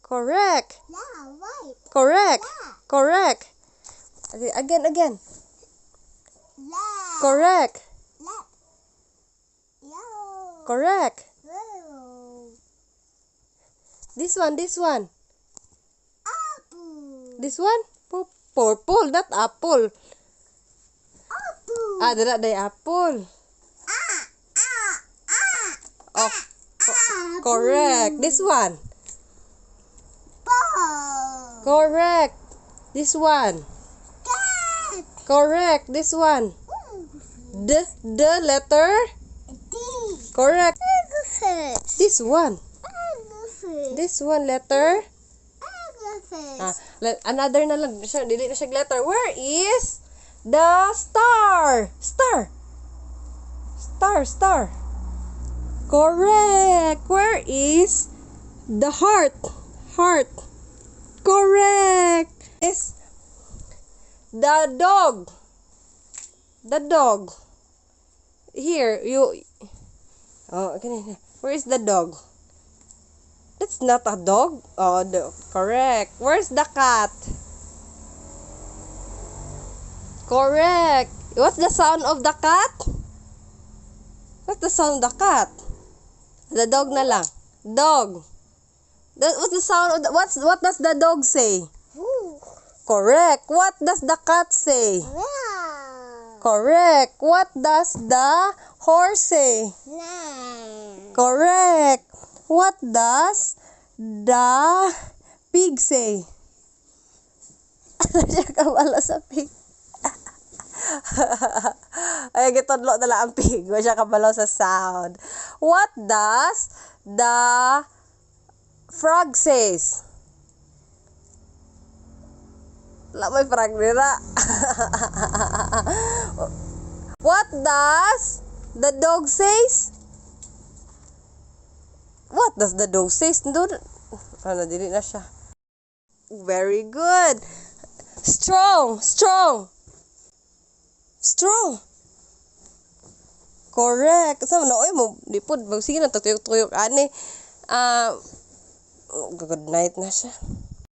Correct. Yeah, right. Correct. Yeah. Correct. Again. Yeah. Correct. Left. Yo. Correct. Whoa. This one. Apple. This one? Purple, not apple. Apple. Dala day apple. Oh, correct. This one. Ball. Correct. This one. Cat. Correct. This one. The letter. D. Correct. Elephant. This one. Elephant. This one letter. Elephant. Another na lang. Dili na siya letter. Where is the star? Star. Correct. Where is the heart? Correct. Is the dog? Here, you. Oh, okay. Where is the dog? That's not a dog. Oh, correct. Where's the cat? Correct. What's the sound of the cat? What's the sound of the cat? The dog na lang. Dog. What's the sound of what does the dog say? Ooh. Correct. What does the cat say? Yeah. Correct. What does the horse say? Nah. Correct. What does the pig say? Ano siya kabalo sa pig? Ay, gitodlo na lang ang pig. Wala siya kabalo sa sound. What does the frog says? Wala may frog nila. What does the dog says? What does the dog says? Dili na siya. Very good. Strong. Correct. Sa na mo lipod. Sige na tuyok ani. Good night na siya.